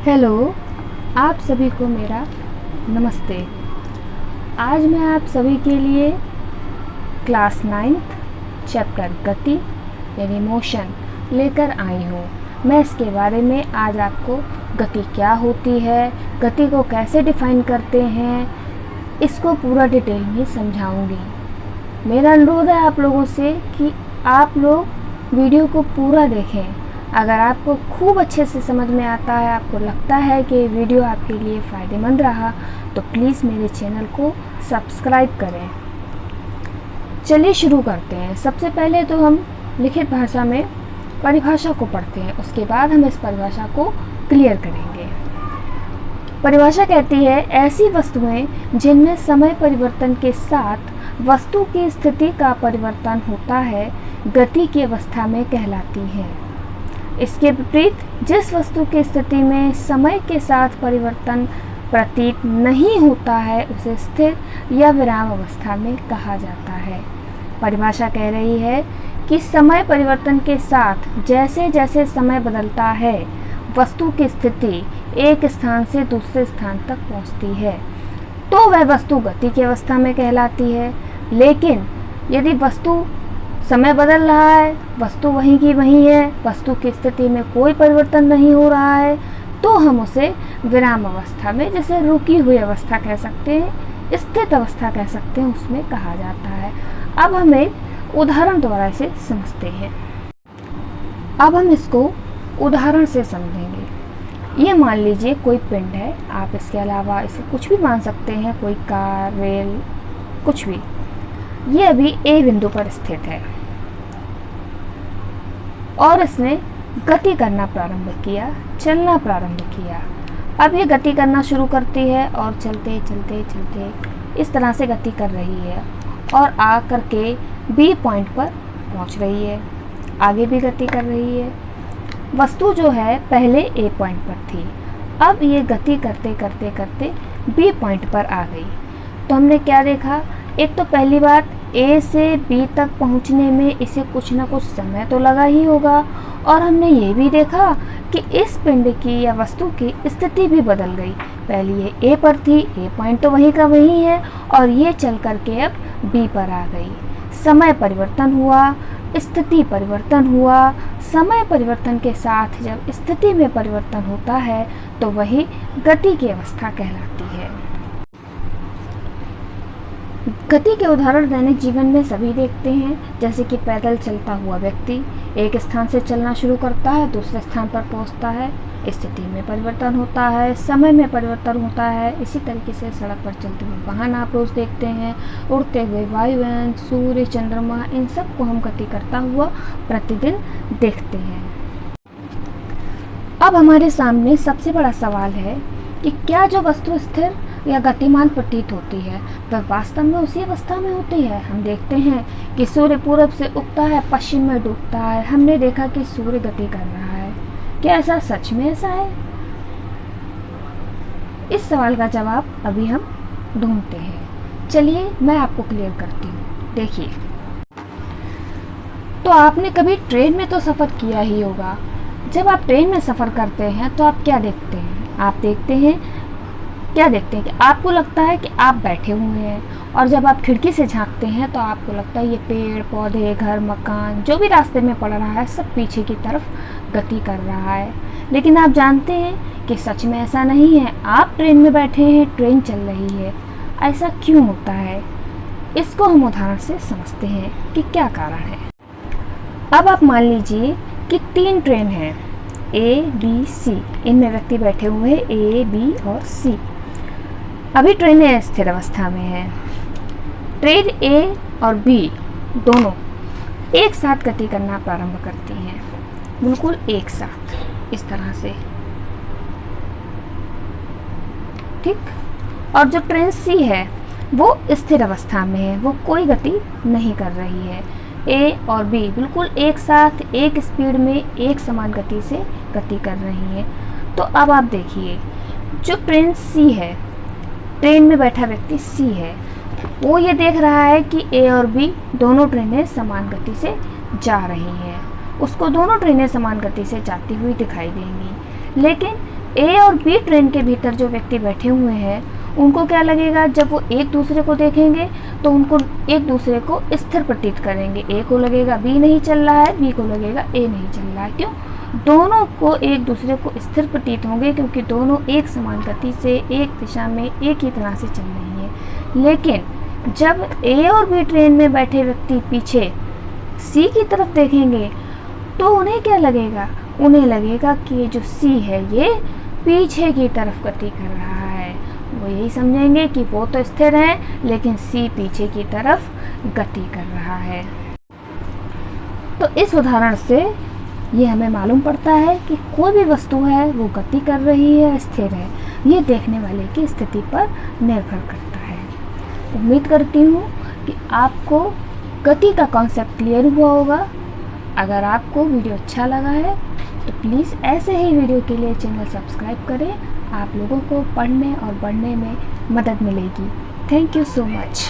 Hello, आप सभी को मेरा नमस्ते। आज मैं आप सभी के लिए क्लास 9th चैप्टर गति यानी मोशन लेकर आई हूँ। मैं इसके बारे में आज आपको गति क्या होती है, गति को कैसे डिफ़ाइन करते हैं, इसको पूरा डिटेल में समझाऊंगी। मेरा अनुरोध है आप लोगों से कि आप लोग वीडियो को पूरा देखें। अगर आपको खूब अच्छे से समझ में आता है, आपको लगता है कि वीडियो आपके लिए फ़ायदेमंद रहा, तो प्लीज़ मेरे चैनल को सब्सक्राइब करें। चलिए शुरू करते हैं। सबसे पहले तो हम लिखित भाषा में परिभाषा को पढ़ते हैं, उसके बाद हम इस परिभाषा को क्लियर करेंगे। परिभाषा कहती है, ऐसी वस्तुएं जिनमें समय परिवर्तन के साथ वस्तु की स्थिति का परिवर्तन होता है, गति की अवस्था में कहलाती हैं। इसके विपरीत जिस वस्तु की स्थिति में समय के साथ परिवर्तन प्रतीत नहीं होता है, उसे स्थिर या विराम अवस्था में कहा जाता है। परिभाषा कह रही है कि समय परिवर्तन के साथ जैसे जैसे समय बदलता है, वस्तु की स्थिति एक स्थान से दूसरे स्थान तक पहुंचती है, तो वह वस्तु गति की अवस्था में कहलाती है। लेकिन यदि वस्तु समय बदल रहा है, वस्तु वहीं की वहीं है, वस्तु की स्थिति में कोई परिवर्तन नहीं हो रहा है, तो हम उसे विराम अवस्था में, जैसे रुकी हुई अवस्था कह सकते हैं, स्थित अवस्था कह सकते हैं, उसमें कहा जाता है। अब हम एक उदाहरण द्वारा इसे समझते हैं। अब हम इसको उदाहरण से समझेंगे। ये मान लीजिए कोई पिंड है, आप इसके अलावा इसे कुछ भी मान सकते हैं, कोई कार, रेल, कुछ भी। ये अभी ए बिंदु पर स्थित है और इसने गति करना प्रारंभ किया, चलना प्रारंभ किया। अब ये गति करना शुरू करती है और चलते चलते चलते इस तरह से गति कर रही है और आ करके बी पॉइंट पर पहुंच रही है। आगे भी गति कर रही है। वस्तु जो है पहले ए पॉइंट पर थी, अब ये गति करते करते करते बी पॉइंट पर आ गई। तो हमने क्या देखा? एक तो पहली बात, ए से बी तक पहुंचने में इसे कुछ ना कुछ समय तो लगा ही होगा, और हमने ये भी देखा कि इस पिंड की या वस्तु की स्थिति भी बदल गई। पहले ये ए पर थी, ए पॉइंट तो वहीं का वहीं है, और ये चल करके अब बी पर आ गई। समय परिवर्तन हुआ, स्थिति परिवर्तन हुआ। समय परिवर्तन के साथ जब स्थिति में परिवर्तन होता है तो वही गति की अवस्था कहलाती है। गति के उदाहरण दैनिक जीवन में सभी देखते हैं, जैसे कि पैदल चलता हुआ व्यक्ति एक स्थान से चलना शुरू करता है, दूसरे स्थान पर पहुंचता है, स्थिति में परिवर्तन होता है, समय में परिवर्तन होता है। इसी तरीके से सड़क पर चलते हुए वाहन आप रोज देखते हैं, उड़ते हुए वायुयान, सूर्य, चंद्रमा, इन सब को हम गति करता हुआ प्रतिदिन देखते हैं। अब हमारे सामने सबसे बड़ा सवाल है कि क्या जो वस्तु स्थिर या गतिमान प्रतीत होती है वह वास्तव में उसी अवस्था में होती है? हम देखते हैं कि सूर्य पूरब से उगता है, पश्चिम में डूबता है। हमने देखा कि सूर्य गति कर रहा है। क्या ऐसा सच में ऐसा है? इस सवाल का जवाब अभी हम ढूंढते हैं। चलिए मैं आपको क्लियर करती हूँ। देखिए, तो आपने कभी ट्रेन में तो सफ़र किया ही होगा। जब आप ट्रेन में सफ़र करते हैं तो आप क्या देखते हैं? आप देखते हैं कि आपको लगता है कि आप बैठे हुए हैं, और जब आप खिड़की से झांकते हैं तो आपको लगता है ये पेड़ पौधे, घर, मकान, जो भी रास्ते में पड़ रहा है, सब पीछे की तरफ गति कर रहा है। लेकिन आप जानते हैं कि सच में ऐसा नहीं है। आप ट्रेन में बैठे हैं, ट्रेन चल रही है। ऐसा क्यों होता है? इसको हम उदाहरण से समझते हैं कि क्या कारण है। अब आप मान लीजिए कि 3 ट्रेन हैं, ए, बी, सी। इनमें व्यक्ति बैठे हुए हैं, ए, बी और सी। अभी ट्रेनें स्थिर अवस्था में है। ट्रेन ए और बी दोनों एक साथ गति करना प्रारंभ करती हैं, बिल्कुल एक साथ, इस तरह से, ठीक। और जो ट्रेन सी है वो स्थिर अवस्था में है, वो कोई गति नहीं कर रही है। ए और बी बिल्कुल एक साथ, एक स्पीड में, एक समान गति से गति कर रही है। तो अब आप देखिए, जो ट्रेन सी है, ट्रेन में बैठा व्यक्ति सी है, वो ये देख रहा है कि ए और बी दोनों ट्रेनें समान गति से जा रही हैं, उसको दोनों ट्रेनें समान गति से जाती हुई दिखाई देंगी। लेकिन ए और बी ट्रेन के भीतर जो व्यक्ति बैठे हुए हैं उनको क्या लगेगा, जब वो एक दूसरे को देखेंगे तो उनको एक दूसरे को स्थिर प्रतीत करेंगे। ए को लगेगा बी नहीं चल रहा है, बी को लगेगा ए नहीं चल रहा है। क्यों? दोनों को एक दूसरे को स्थिर प्रतीत होंगे क्योंकि दोनों एक समान गति से एक दिशा में एक ही तरह से चल रही हैं। लेकिन जब ए और बी ट्रेन में बैठे व्यक्ति पीछे सी की तरफ देखेंगे तो उन्हें क्या लगेगा, उन्हें लगेगा कि ये जो सी है ये पीछे की तरफ गति कर रहा है। वो यही समझेंगे कि वो तो स्थिर है लेकिन सी पीछे की तरफ गति कर रहा है। तो इस उदाहरण से ये हमें मालूम पड़ता है कि कोई भी वस्तु है वो गति कर रही है, स्थिर है, ये देखने वाले की स्थिति पर निर्भर करता है। उम्मीद करती हूँ कि आपको गति का कॉन्सेप्ट क्लियर हुआ होगा। अगर आपको वीडियो अच्छा लगा है तो प्लीज़ ऐसे ही वीडियो के लिए चैनल सब्सक्राइब करें। आप लोगों को पढ़ने और बढ़ने में मदद मिलेगी। Thank you so much.